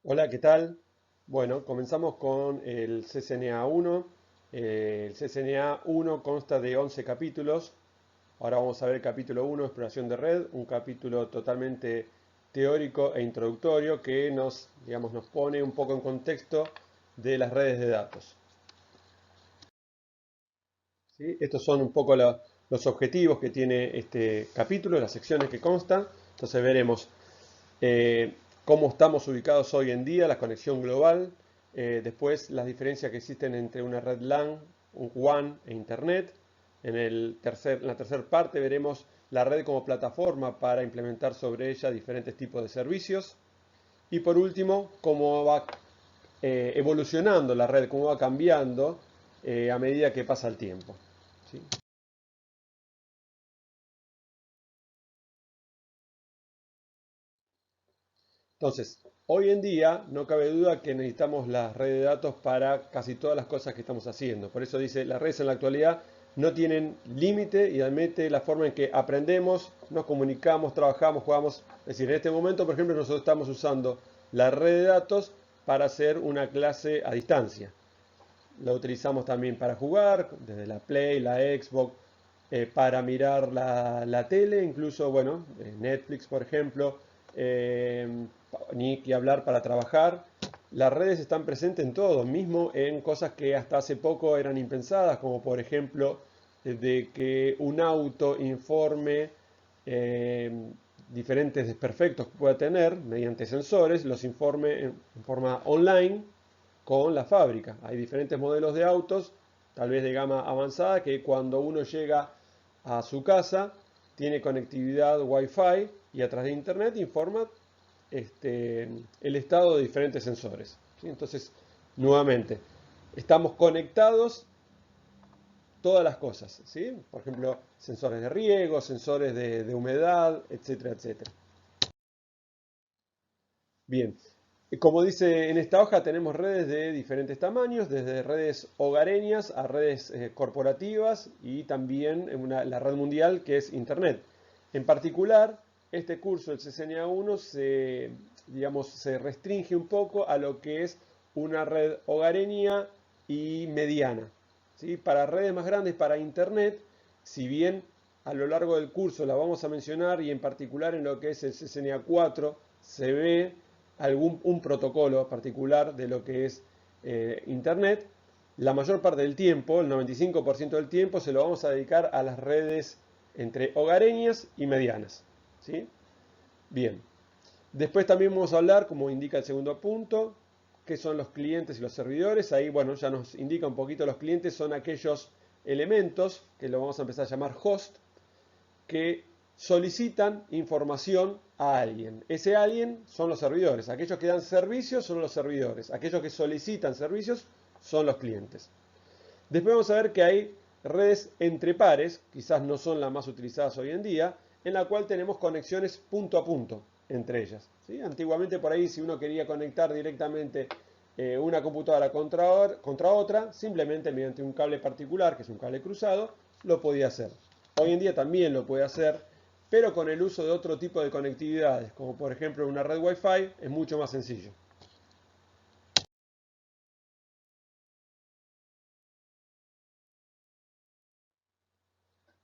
Hola, ¿qué tal? Bueno, comenzamos con el CCNA 1. El CCNA 1 consta de 11 capítulos. Ahora vamos a ver el capítulo 1, exploración de red, un capítulo totalmente teórico e introductorio que nos pone un poco en contexto de las redes de datos. ¿Sí? Estos son un poco los objetivos que tiene este capítulo, las secciones que constan. Entonces veremos eh, cómo estamos ubicados hoy en día, la conexión global, después las diferencias que existen entre una red LAN, un WAN e Internet. En la tercera parte veremos la red como plataforma para implementar sobre ella diferentes tipos de servicios. Y por último, cómo va evolucionando la red, cómo va cambiando a medida que pasa el tiempo. ¿Sí? Entonces, hoy en día no cabe duda que necesitamos las redes de datos para casi todas las cosas que estamos haciendo. Por eso dice, las redes en la actualidad no tienen límite y admite la forma en que aprendemos, nos comunicamos, trabajamos, jugamos. Es decir, en este momento, por ejemplo, nosotros estamos usando la red de datos para hacer una clase a distancia. La utilizamos también para jugar, desde la Play, la Xbox, para mirar la tele, incluso, bueno, Netflix, por ejemplo, eh, ni que hablar para trabajar. Las redes están presentes en todo, mismo en cosas que hasta hace poco eran impensadas, como por ejemplo de que un auto informe eh, diferentes desperfectos que pueda tener mediante sensores, los informe en forma online con la fábrica. Hay diferentes modelos de autos, tal vez de gama avanzada, que cuando uno llega a su casa tiene conectividad Wi-Fi y a través de Internet informa el estado de diferentes sensores. ¿Sí? Entonces, nuevamente, estamos conectados todas las cosas. ¿Sí? Por ejemplo, sensores de riego, sensores de humedad, etcétera, etcétera. Bien, como dice en esta hoja, tenemos redes de diferentes tamaños, desde redes hogareñas a redes corporativas y también la red mundial que es Internet. En particular, este curso, el CCNA 1, se restringe un poco a lo que es una red hogareña y mediana. ¿Sí? Para redes más grandes, para Internet, si bien a lo largo del curso la vamos a mencionar y en particular en lo que es el CCNA 4 se ve un protocolo particular de lo que es Internet, la mayor parte del tiempo, el 95% del tiempo, se lo vamos a dedicar a las redes entre hogareñas y medianas. ¿Sí? Bien. Después también vamos a hablar, como indica el segundo punto, qué son los clientes y los servidores. Ahí, bueno, ya nos indica un poquito los clientes, son aquellos elementos que lo vamos a empezar a llamar host, que solicitan información a alguien. Ese alguien son los servidores. Aquellos que dan servicios son los servidores. Aquellos que solicitan servicios son los clientes. Después vamos a ver que hay redes entre pares, quizás no son las más utilizadas hoy en día, en la cual tenemos conexiones punto a punto entre ellas. ¿Sí? Antiguamente por ahí si uno quería conectar directamente una computadora contra otra, simplemente mediante un cable particular, que es un cable cruzado, lo podía hacer. Hoy en día también lo puede hacer, pero con el uso de otro tipo de conectividades, como por ejemplo una red Wi-Fi, es mucho más sencillo.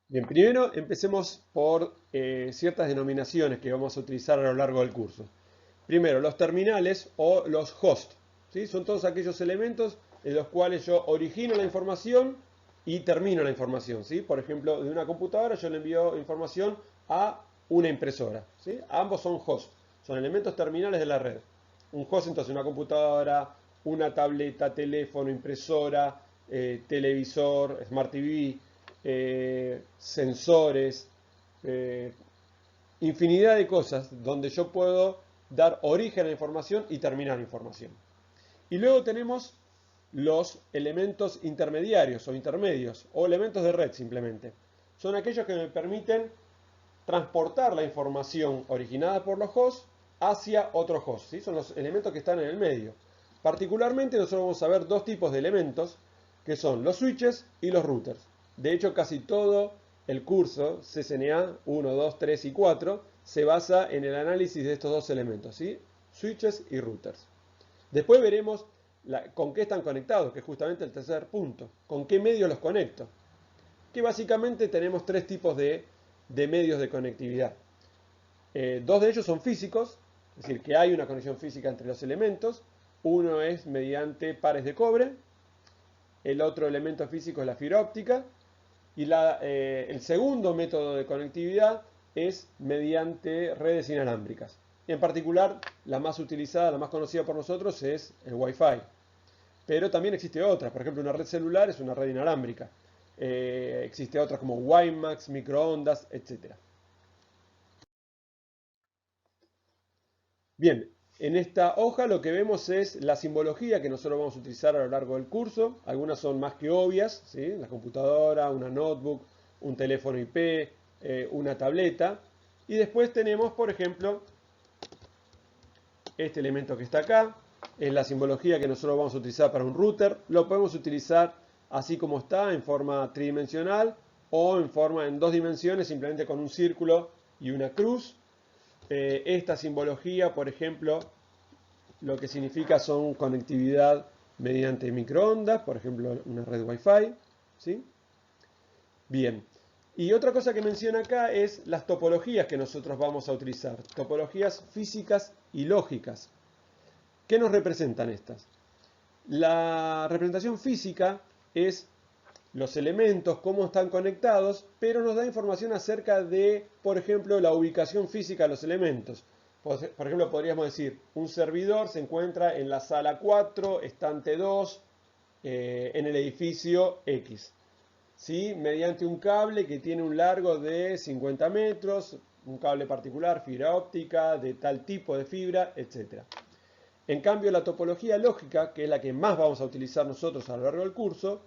Bien, primero empecemos por ciertas denominaciones que vamos a utilizar a lo largo del curso. Primero, los terminales o los hosts. ¿Sí? Son todos aquellos elementos en los cuales yo origino la información y termino la información. ¿Sí? Por ejemplo, de una computadora yo le envío información a una impresora. ¿Sí? Ambos son hosts, son elementos terminales de la red. Un host entonces una computadora, una tableta, teléfono, impresora, televisor, Smart TV, sensores, eh, infinidad de cosas donde yo puedo dar origen a la información y terminar la información. Y luego tenemos los elementos intermediarios o intermedios o elementos de red simplemente. Son aquellos que me permiten transportar la información originada por los hosts hacia otros hosts. ¿Sí? Son los elementos que están en el medio. Particularmente nosotros vamos a ver dos tipos de elementos que son los switches y los routers. De hecho, casi todo el curso CCNA 1, 2, 3 y 4 se basa en el análisis de estos dos elementos, ¿sí? Switches y routers. Después veremos con qué están conectados, que es justamente el tercer punto. ¿Con qué medios los conecto? Que básicamente tenemos tres tipos de medios de conectividad. Dos de ellos son físicos, es decir, que hay una conexión física entre los elementos. Uno es mediante pares de cobre, el otro elemento físico es la fibra óptica, y el segundo método de conectividad es mediante redes inalámbricas. En particular, la más utilizada, la más conocida por nosotros es el Wi-Fi. Pero también existe otra, por ejemplo, una red celular es una red inalámbrica. Existe otra como WiMAX, microondas, etc. Bien, en esta hoja lo que vemos es la simbología que nosotros vamos a utilizar a lo largo del curso. Algunas son más que obvias, ¿sí? La computadora, una notebook, un teléfono IP, una tableta. Y después tenemos, por ejemplo, este elemento que está acá. Es la simbología que nosotros vamos a utilizar para un router. Lo podemos utilizar así como está, en forma tridimensional o en dos dimensiones, simplemente con un círculo y una cruz. Esta simbología, por ejemplo, lo que significa son conectividad mediante microondas, por ejemplo, una red Wi-Fi, ¿sí? Bien. Y otra cosa que menciona acá es las topologías que nosotros vamos a utilizar, topologías físicas y lógicas. ¿Qué nos representan estas? La representación física es los elementos, cómo están conectados, pero nos da información acerca de, por ejemplo, la ubicación física de los elementos. Por ejemplo, podríamos decir, un servidor se encuentra en la sala 4, estante 2, en el edificio X. ¿Sí? Mediante un cable que tiene un largo de 50 metros, un cable particular, fibra óptica, de tal tipo de fibra, etc. En cambio, la topología lógica, que es la que más vamos a utilizar nosotros a lo largo del curso,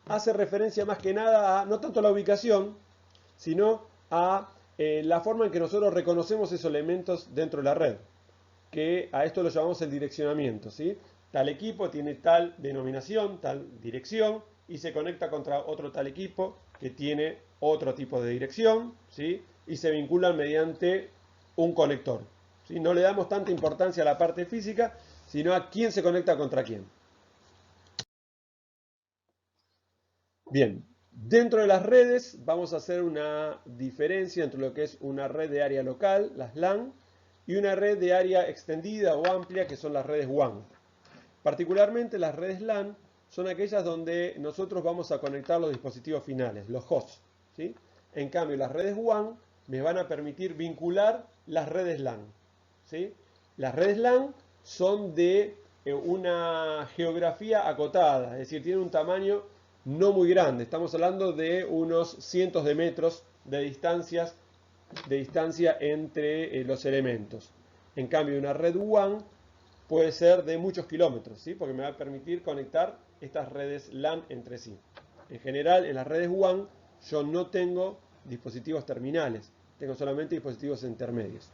hace referencia más que nada a, no tanto a la ubicación, sino a la forma en que nosotros reconocemos esos elementos dentro de la red, que a esto lo llamamos el direccionamiento, ¿sí? Tal equipo tiene tal denominación, tal dirección, y se conecta contra otro tal equipo que tiene otro tipo de dirección, ¿sí? Y se vinculan mediante un conector, ¿sí? No le damos tanta importancia a la parte física, sino a quién se conecta contra quién. Bien, dentro de las redes vamos a hacer una diferencia entre lo que es una red de área local, las LAN, y una red de área extendida o amplia, que son las redes WAN. Particularmente las redes LAN son aquellas donde nosotros vamos a conectar los dispositivos finales, los hosts, ¿sí? En cambio, las redes WAN me van a permitir vincular las redes LAN, ¿sí? Las redes LAN son de una geografía acotada, es decir, tienen un tamaño no muy grande. Estamos hablando de unos cientos de metros de distancia entre los elementos. En cambio, una red WAN puede ser de muchos kilómetros, ¿sí? Porque me va a permitir conectar estas redes LAN entre sí. En general, en las redes WAN yo no tengo dispositivos terminales, tengo solamente dispositivos intermedios.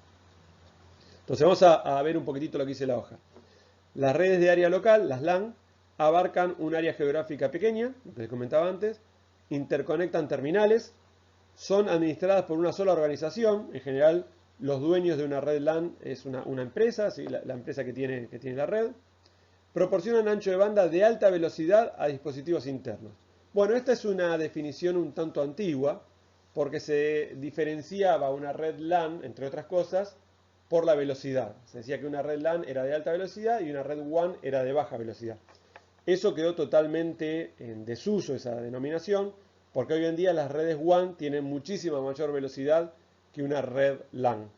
Entonces vamos a ver un poquitito lo que dice la hoja. Las redes de área local, las LAN, abarcan un área geográfica pequeña, lo que les comentaba antes, interconectan terminales, son administradas por una sola organización. En general, los dueños de una red LAN es una empresa, ¿sí? la empresa que tiene la red. Proporcionan ancho de banda de alta velocidad a dispositivos internos. Bueno, esta es una definición un tanto antigua, porque se diferenciaba una red LAN, entre otras cosas, por la velocidad. Se decía que una red LAN era de alta velocidad y una red WAN era de baja velocidad. Eso quedó totalmente en desuso, esa denominación, porque hoy en día las redes WAN tienen muchísima mayor velocidad que una red LAN.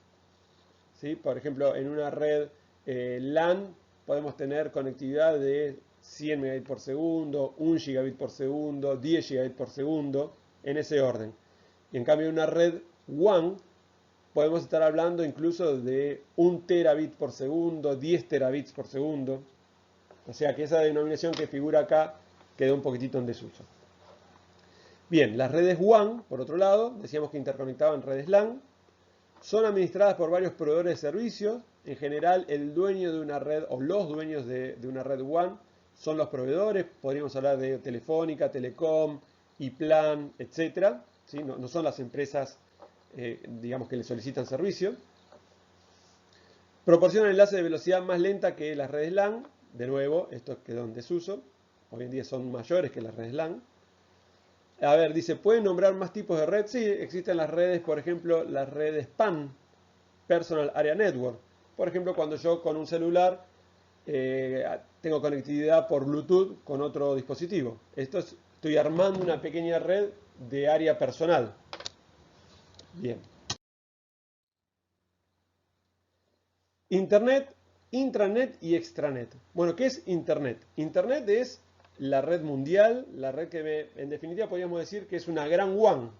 ¿Sí? Por ejemplo, en una red LAN podemos tener conectividad de 100 megabits por segundo, 1 gigabit por segundo, 10 gigabit por segundo, en ese orden. Y en cambio en una red WAN podemos estar hablando incluso de 1 terabit por segundo, 10 terabits por segundo. O sea que esa denominación que figura acá quedó un poquitito en desuso. Bien, las redes WAN, por otro lado, decíamos que interconectaban redes LAN, son administradas por varios proveedores de servicios. En general, el dueño de una red o los dueños de una red WAN son los proveedores. Podríamos hablar de Telefónica, Telecom, iPlan, etc. ¿Sí? No son las empresas, digamos, que le solicitan servicio. Proporcionan enlaces de velocidad más lenta que las redes LAN. de nuevo, esto quedó en desuso. Hoy en día son mayores que las redes LAN. A ver, dice, ¿pueden nombrar más tipos de red? Sí, existen las redes, por ejemplo, las redes PAN, Personal Area Network. Por ejemplo, cuando yo con un celular tengo conectividad por Bluetooth con otro dispositivo. Estoy armando una pequeña red de área personal. Bien. Internet, intranet y extranet. Bueno, ¿qué es Internet? Internet es la red mundial, la red que en definitiva podríamos decir que es una gran WAN,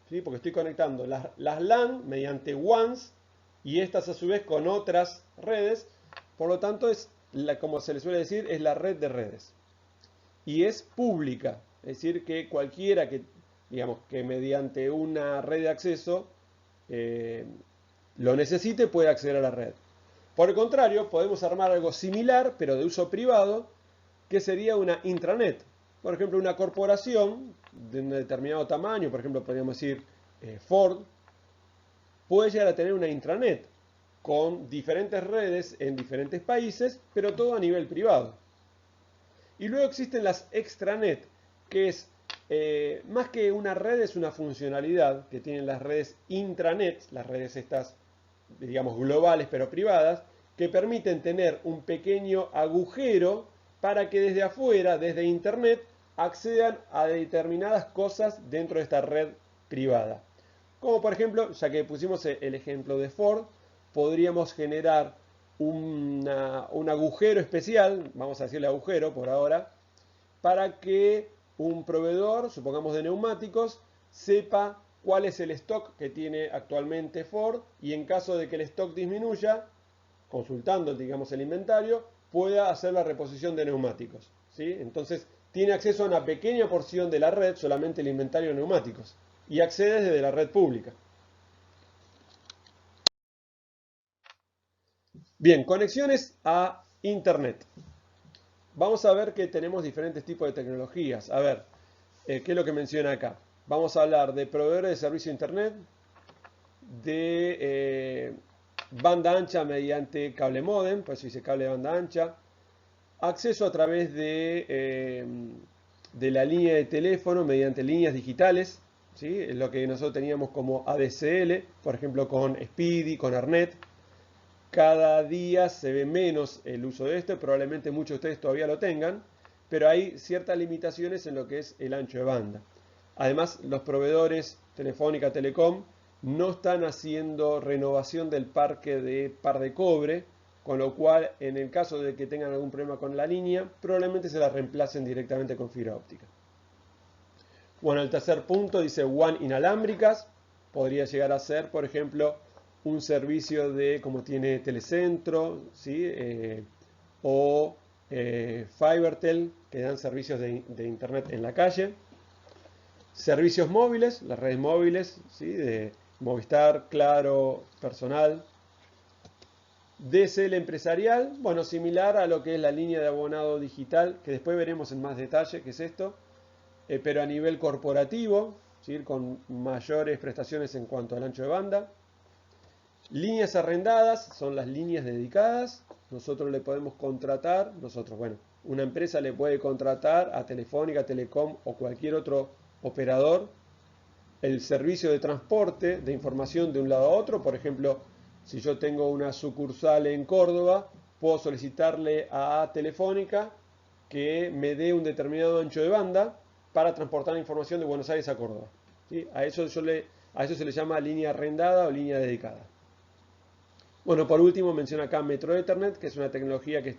¿sí? Porque estoy conectando las LAN mediante WANs y estas a su vez con otras redes. Por lo tanto, como se le suele decir, es la red de redes. Y es pública, es decir, que cualquiera que, digamos, que mediante una red de acceso eh, lo necesite puede acceder a la red. Por el contrario, podemos armar algo similar, pero de uso privado, que sería una intranet. Por ejemplo, una corporación de un determinado tamaño, por ejemplo, podríamos decir Ford, puede llegar a tener una intranet con diferentes redes en diferentes países, pero todo a nivel privado. Y luego existen las extranet, que es más que una red, es una funcionalidad que tienen las redes intranet, las redes estas, digamos, globales pero privadas, que permiten tener un pequeño agujero para que desde afuera, desde Internet, accedan a determinadas cosas dentro de esta red privada. Como por ejemplo, ya que pusimos el ejemplo de Ford, podríamos generar un agujero especial, vamos a decirle agujero por ahora, para que un proveedor, supongamos de neumáticos, sepa cuál es el stock que tiene actualmente Ford y en caso de que el stock disminuya, consultando, digamos, el inventario, pueda hacer la reposición de neumáticos, ¿sí? Entonces, tiene acceso a una pequeña porción de la red, solamente el inventario de neumáticos, y accede desde la red pública. Bien, conexiones a Internet. Vamos a ver que tenemos diferentes tipos de tecnologías. A ver, ¿qué es lo que menciona acá? Vamos a hablar de proveedores de servicio de Internet, de banda ancha mediante cable modem, por eso dice cable de banda ancha, acceso a través de la línea de teléfono mediante líneas digitales, ¿sí? Es lo que nosotros teníamos como ADSL, por ejemplo con Speedy, con Arnet. Cada día se ve menos el uso de esto, probablemente muchos de ustedes todavía lo tengan, pero hay ciertas limitaciones en lo que es el ancho de banda. Además, los proveedores Telefónica, Telecom, no están haciendo renovación del parque de par de cobre, con lo cual, en el caso de que tengan algún problema con la línea, probablemente se la reemplacen directamente con fibra óptica. Bueno, el tercer punto dice WAN inalámbricas. Podría llegar a ser, por ejemplo, un servicio de como tiene Telecentro, ¿sí? O Fibertel, que dan servicios de internet en la calle. Servicios móviles, las redes móviles, ¿sí? De Movistar, Claro, Personal. DSL empresarial, bueno, similar a lo que es la línea de abonado digital, que después veremos en más detalle qué es esto, pero a nivel corporativo, ¿sí? Con mayores prestaciones en cuanto al ancho de banda. Líneas arrendadas son las líneas dedicadas. Nosotros le podemos contratar, bueno, una empresa le puede contratar a Telefónica, Telecom o cualquier otro operador el servicio de transporte de información de un lado a otro. Por ejemplo, si yo tengo una sucursal en Córdoba, puedo solicitarle a Telefónica que me dé un determinado ancho de banda para transportar la información de Buenos Aires a Córdoba. ¿Sí? A eso se le llama línea arrendada o línea dedicada. Bueno, por último menciona acá Metro Ethernet, que es una tecnología que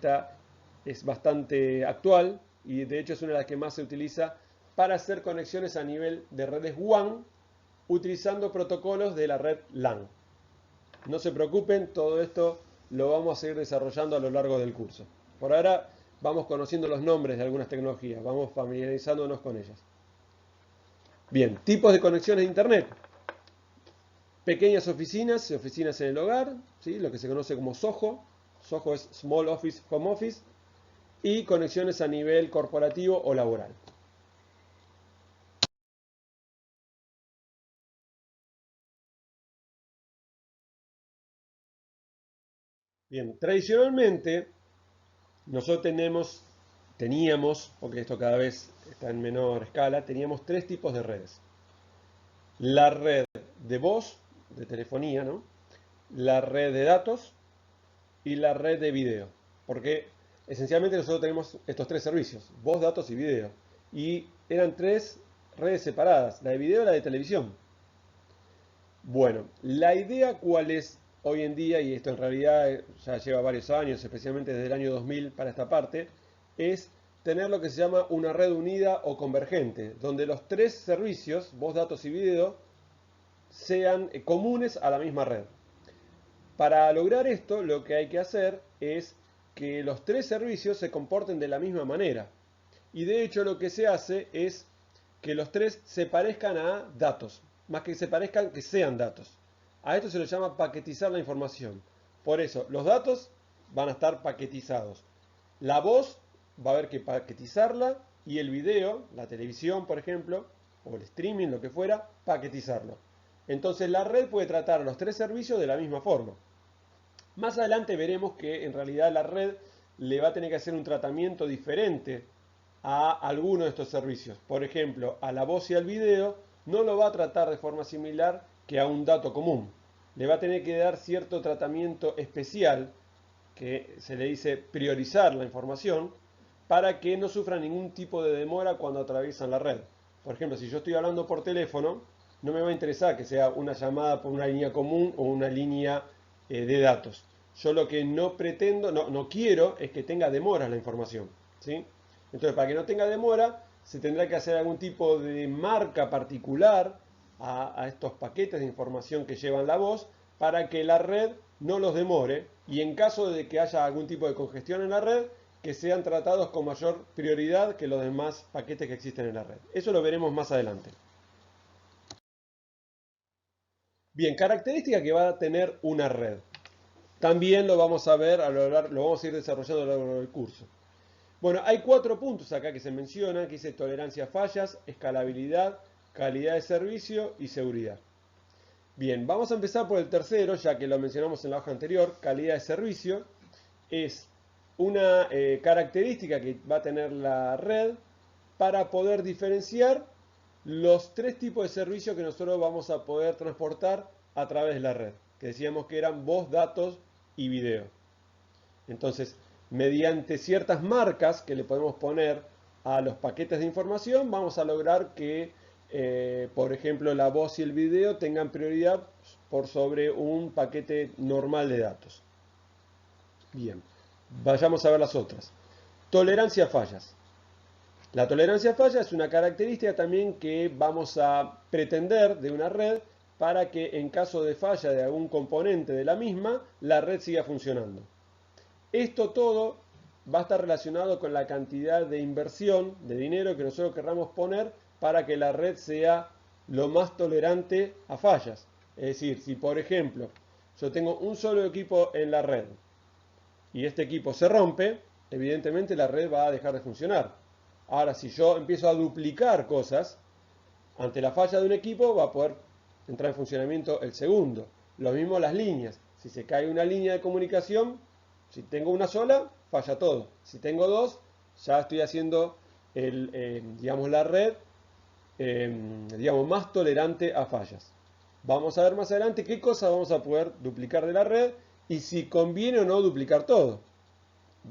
es bastante actual y de hecho es una de las que más se utiliza para hacer conexiones a nivel de redes WAN utilizando protocolos de la red LAN. No se preocupen, todo esto lo vamos a seguir desarrollando a lo largo del curso. Por ahora vamos conociendo los nombres de algunas tecnologías, vamos familiarizándonos con ellas. Bien, tipos de conexiones a Internet. Pequeñas oficinas y oficinas en el hogar, ¿sí? Lo que se conoce como SOHO. SOHO es Small Office, Home Office. Y conexiones a nivel corporativo o laboral. Bien, tradicionalmente Nosotros teníamos, porque esto cada vez está en menor escala, teníamos tres tipos de redes. La red de voz, de telefonía, ¿no? La red de datos y la red de video. Porque esencialmente nosotros tenemos estos tres servicios, voz, datos y video. Y eran tres redes separadas, la de video y la de televisión. Bueno, la idea cuál es hoy en día, y esto en realidad ya lleva varios años, especialmente desde el año 2000 para esta parte, es tener lo que se llama una red unida o convergente, donde los tres servicios, voz, datos y video, sean comunes a la misma red. Para lograr esto, lo que hay que hacer es que los tres servicios se comporten de la misma manera. Y de hecho lo que se hace es que los tres se parezcan a datos, más que se parezcan, que sean datos. A esto se le llama paquetizar la información. Por eso, los datos van a estar paquetizados. La voz va a haber que paquetizarla y el video, la televisión por ejemplo, o el streaming, lo que fuera, paquetizarlo. Entonces la red puede tratar a los tres servicios de la misma forma. Más adelante veremos que en realidad la red le va a tener que hacer un tratamiento diferente a alguno de estos servicios. Por ejemplo, a la voz y al video no lo va a tratar de forma similar que a un dato común. Le va a tener que dar cierto tratamiento especial, que se le dice priorizar la información, para que no sufra ningún tipo de demora cuando atraviesan la red. Por ejemplo, si yo estoy hablando por teléfono, no me va a interesar que sea una llamada por una línea común o una línea de datos. Yo lo que no pretendo, no quiero, es que tenga demoras la información, ¿sí? Entonces, para que no tenga demora, se tendrá que hacer algún tipo de marca particular a estos paquetes de información que llevan la voz para que la red no los demore y en caso de que haya algún tipo de congestión en la red, que sean tratados con mayor prioridad que los demás paquetes que existen en la red. Eso lo veremos más adelante. Bien, característica que va a tener una red. También lo vamos a ver, lo vamos a ir desarrollando a lo largo del curso. Bueno, hay 4 puntos acá que se mencionan, que dice tolerancia a fallas, escalabilidad, calidad de servicio y seguridad. Bien, vamos a empezar por el tercero, ya que lo mencionamos en la hoja anterior, calidad de servicio. Es una característica que va a tener la red para poder diferenciar los tres tipos de servicios que nosotros vamos a poder transportar a través de la red, que decíamos que eran voz, datos y video. Entonces, mediante ciertas marcas que le podemos poner a los paquetes de información, vamos a lograr que, por ejemplo, la voz y el video tengan prioridad por sobre un paquete normal de datos. Bien, vayamos a ver las otras. Tolerancia a fallas. La tolerancia a fallas es una característica también que vamos a pretender de una red para que en caso de falla de algún componente de la misma, la red siga funcionando. Esto todo va a estar relacionado con la cantidad de inversión de dinero que nosotros querramos poner para que la red sea lo más tolerante a fallas. Es decir, si por ejemplo yo tengo un solo equipo en la red y este equipo se rompe, evidentemente la red va a dejar de funcionar. Ahora, si yo empiezo a duplicar cosas, ante la falla de un equipo va a poder entrar en funcionamiento el segundo. Lo mismo las líneas. Si se cae una línea de comunicación, si tengo una sola, falla todo. Si tengo dos, ya estoy haciendo digamos, la red digamos, más tolerante a fallas. Vamos a ver más adelante qué cosas vamos a poder duplicar de la red y si conviene o no duplicar todo.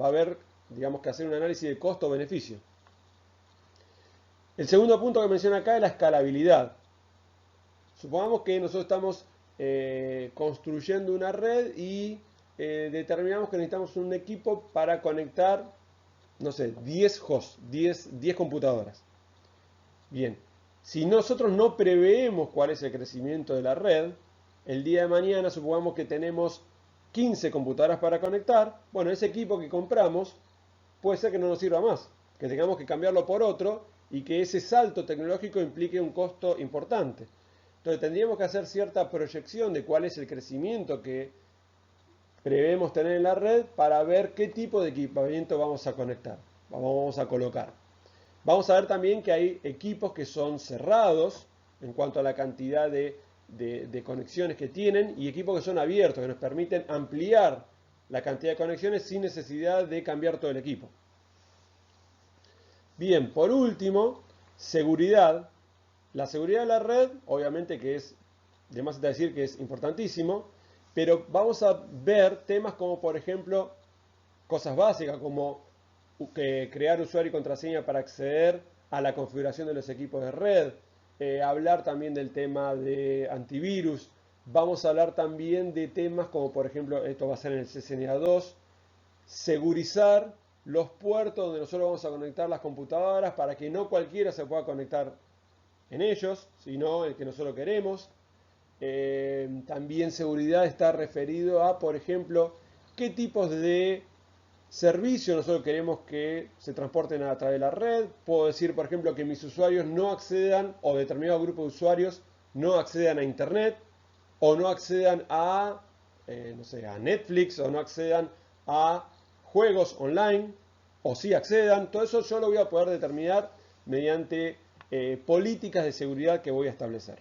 Va a haber, digamos, que hacer un análisis de costo-beneficio. El segundo punto que menciona acá es la escalabilidad. Supongamos que nosotros estamos construyendo una red y determinamos que necesitamos un equipo para conectar, no sé, 10 hosts, 10 computadoras. Bien, si nosotros no preveemos cuál es el crecimiento de la red, el día de mañana supongamos que tenemos 15 computadoras para conectar, bueno, ese equipo que compramos puede ser que no nos sirva más, que tengamos que cambiarlo por otro y que ese salto tecnológico implique un costo importante. Entonces tendríamos que hacer cierta proyección de cuál es el crecimiento que prevemos tener en la red para ver qué tipo de equipamiento vamos a conectar, vamos a colocar. Vamos a ver también que hay equipos que son cerrados en cuanto a la cantidad de conexiones que tienen y equipos que son abiertos, que nos permiten ampliar la cantidad de conexiones sin necesidad de cambiar todo el equipo. Bien, por último, seguridad. La seguridad de la red, obviamente que es, de más está decir que es importantísimo, pero vamos a ver temas como, por ejemplo, cosas básicas como crear usuario y contraseña para acceder a la configuración de los equipos de red, hablar también del tema de antivirus, vamos a hablar también de temas como, por ejemplo, esto va a ser en el CCNA2, segurizar los puertos donde nosotros vamos a conectar las computadoras para que no cualquiera se pueda conectar en ellos, sino el que nosotros queremos. También seguridad está referido a, por ejemplo, qué tipos de servicios nosotros queremos que se transporten a través de la red. Puedo decir, por ejemplo, que mis usuarios no accedan, o determinado grupo de usuarios no accedan a Internet, o no accedan a, no sé, a Netflix, o no accedan a juegos online, o sí accedan. Todo eso yo lo voy a poder determinar mediante políticas de seguridad que voy a establecer.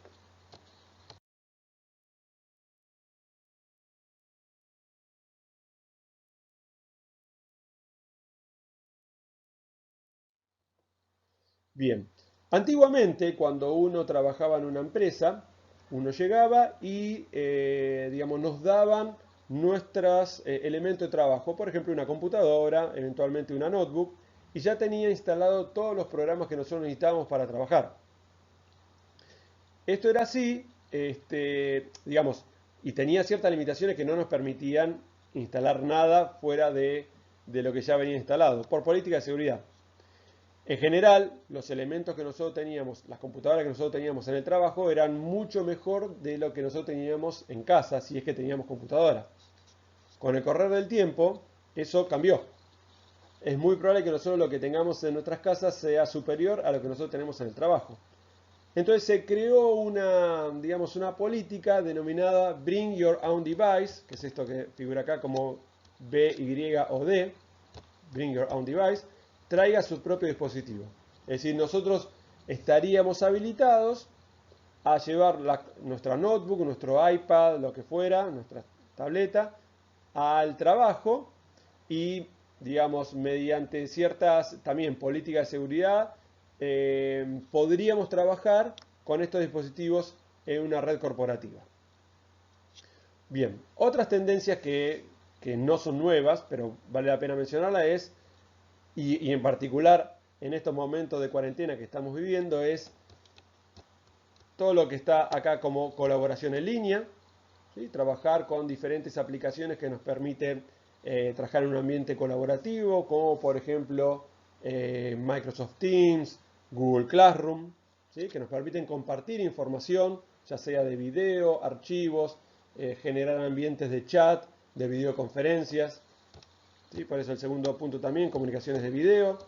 Bien, antiguamente cuando uno trabajaba en una empresa, uno llegaba y, digamos, nos daban nuestros elementos de trabajo, por ejemplo, una computadora, eventualmente una notebook, y ya tenía instalado todos los programas que nosotros necesitábamos para trabajar. Esto era así, digamos, y tenía ciertas limitaciones que no nos permitían instalar nada fuera de lo que ya venía instalado, por política de seguridad. En general, los elementos que nosotros teníamos, las computadoras que nosotros teníamos en el trabajo, eran mucho mejor de lo que nosotros teníamos en casa, si es que teníamos computadora. Con el correr del tiempo, eso cambió. Es muy probable que nosotros lo que tengamos en nuestras casas sea superior a lo que nosotros tenemos en el trabajo. Entonces se creó una, digamos, una política denominada Bring Your Own Device, que es esto que figura acá como BYOD, Bring Your Own Device, traiga su propio dispositivo. Es decir, nosotros estaríamos habilitados a llevar nuestra notebook, nuestro iPad, lo que fuera, nuestra tableta, al trabajo y, digamos, mediante ciertas también políticas de seguridad, podríamos trabajar con estos dispositivos en una red corporativa. Bien, otras tendencias que no son nuevas, pero vale la pena mencionarla, es, y en particular en estos momentos de cuarentena que estamos viviendo, es todo lo que está acá como colaboración en línea, ¿sí? Trabajar con diferentes aplicaciones que nos permiten trabajar en un ambiente colaborativo, como por ejemplo Microsoft Teams, Google Classroom, ¿sí? Que nos permiten compartir información, ya sea de video, archivos, generar ambientes de chat, de videoconferencias, ¿sí? Por eso el segundo punto también, comunicaciones de video,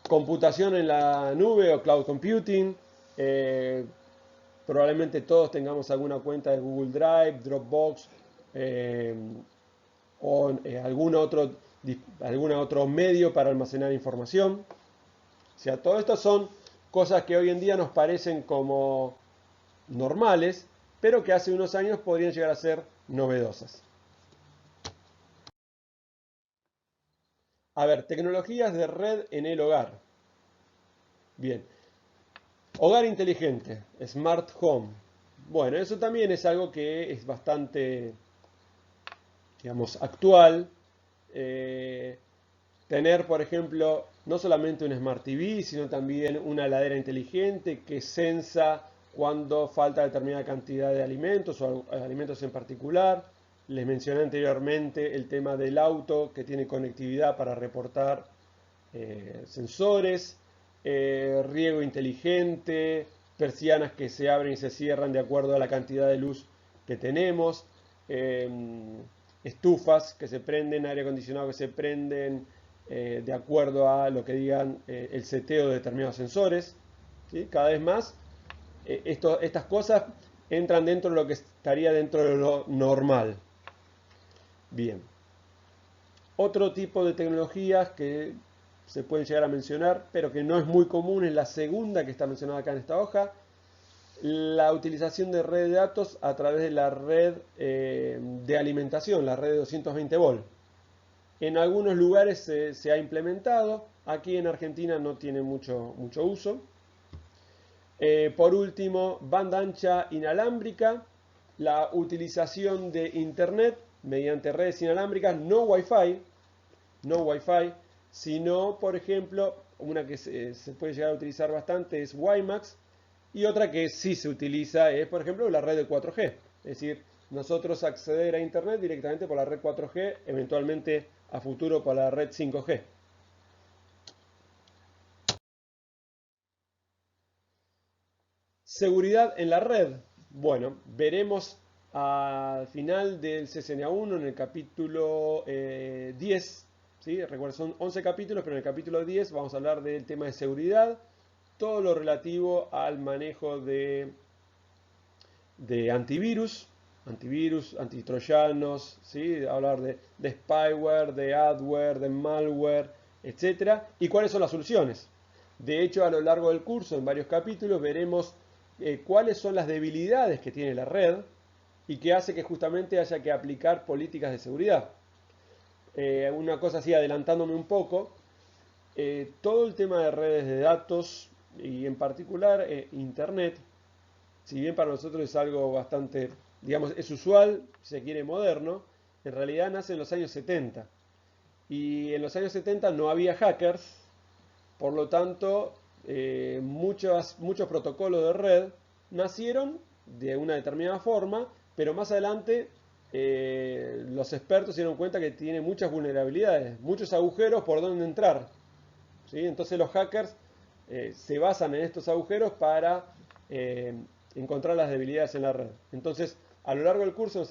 computación en la nube o cloud computing. eh, Probablemente todos tengamos alguna cuenta de Google Drive, Dropbox eh, o algún otro medio para almacenar información. O sea, todo esto son cosas que hoy en día nos parecen como normales, pero que hace unos años podrían llegar a ser novedosas. A ver, tecnologías de red en el hogar. Bien, hogar inteligente, Smart Home. Bueno, eso también es algo que es bastante, digamos, actual. Eh, Tener, por ejemplo, no solamente un Smart TV, sino también una heladera inteligente que sensa cuando falta determinada cantidad de alimentos o alimentos en particular. Les mencioné anteriormente el tema del auto que tiene conectividad para reportar sensores, riego inteligente, persianas que se abren y se cierran de acuerdo a la cantidad de luz que tenemos, estufas que se prenden, aire acondicionado que se prenden de acuerdo a lo que digan el seteo de determinados sensores. ¿Sí? Cada vez más estas cosas entran dentro de lo que estaría dentro de lo normal. Bien. Otro tipo de tecnologías que se pueden llegar a mencionar, pero que no es muy común, es la segunda que está mencionada acá en esta hoja. la utilización de red de datos a través de la red de alimentación, la red de 220 volt. En algunos lugares se ha implementado, aquí en Argentina no tiene mucho uso. Por último, banda ancha inalámbrica, la utilización de Internet mediante redes inalámbricas, no Wi-Fi, sino, por ejemplo, una que se puede llegar a utilizar bastante es WiMAX, y otra que sí se utiliza es, por ejemplo, la red de 4G. Es decir, nosotros acceder a Internet directamente por la red 4G, eventualmente a futuro por la red 5G. Seguridad en la red. Bueno, veremos al final del CCNA1 en el capítulo 10. ¿Sí? Recuerden, son 11 capítulos, pero en el capítulo 10 vamos a hablar del tema de seguridad, todo lo relativo al manejo de antivirus, antitroyanos, ¿sí? Hablar de spyware, de adware, de malware, etcétera, y cuáles son las soluciones. De hecho, a lo largo del curso, en varios capítulos, veremos cuáles son las debilidades que tiene la red y que hace que justamente haya que aplicar políticas de seguridad. Una cosa así, adelantándome un poco, todo el tema de redes de datos y en particular Internet, si bien para nosotros es algo bastante, digamos, es usual, si se quiere moderno, en realidad nace en los años 70. Y en los años 70 no había hackers, por lo tanto, muchos protocolos de red nacieron de una determinada forma, pero más adelante los expertos se dieron cuenta que tiene muchas vulnerabilidades, muchos agujeros por donde entrar. ¿Sí? Entonces los hackers se basan en estos agujeros para eh, encontrar las debilidades en la red. Entonces, a lo largo del curso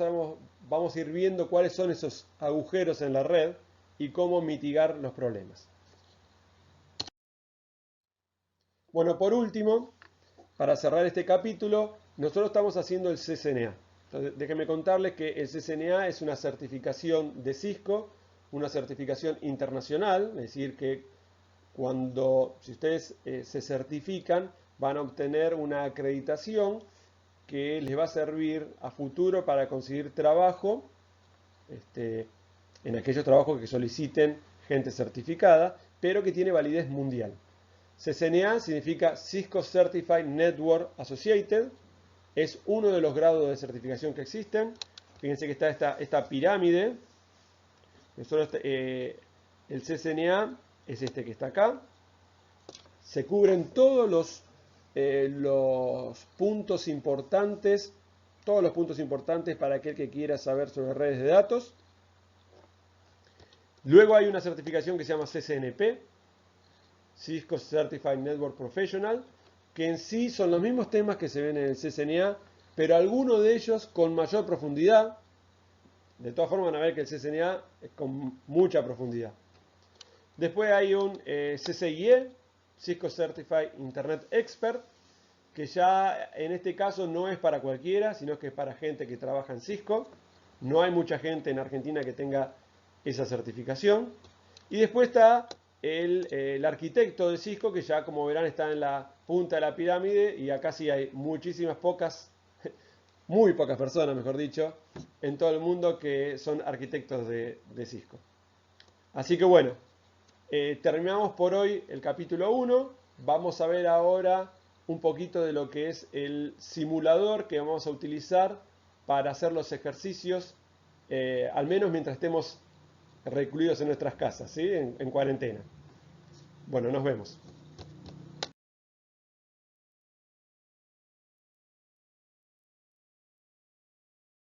vamos a ir viendo cuáles son esos agujeros en la red y cómo mitigar los problemas. Bueno, por último, para cerrar este capítulo, nosotros estamos haciendo el CCNA. Entonces, déjenme contarles que el CCNA es una certificación de Cisco, una certificación internacional, es decir, que si ustedes se certifican, van a obtener una acreditación que les va a servir a futuro para conseguir trabajo, en aquellos trabajos que soliciten gente certificada, pero que tiene validez mundial. CCNA significa Cisco Certified Network Associated, es uno de los grados de certificación que existen. Fíjense que está esta pirámide. El CCNA es este que está acá. Se cubren los puntos importantes, todos los puntos importantes para aquel que quiera saber sobre redes de datos. Luego hay una certificación que se llama CCNP, Cisco Certified Network Professional, que en sí son los mismos temas que se ven en el CCNA, pero algunos de ellos con mayor profundidad. De todas formas van a ver que el CCNA es con mucha profundidad. Después hay un CCIE, Cisco Certified Internet Expert, que ya en este caso no es para cualquiera, sino que es para gente que trabaja en Cisco. No hay mucha gente en Argentina que tenga esa certificación. Y después está el arquitecto de Cisco, que ya como verán está en la punta de la pirámide, y acá sí hay muy pocas personas, mejor dicho, en todo el mundo que son arquitectos de Cisco. Así que bueno, terminamos por hoy el capítulo 1. Vamos a ver ahora un poquito de lo que es el simulador que vamos a utilizar para hacer los ejercicios, al menos mientras estemos recluidos en nuestras casas, ¿sí? En cuarentena. Bueno, nos vemos.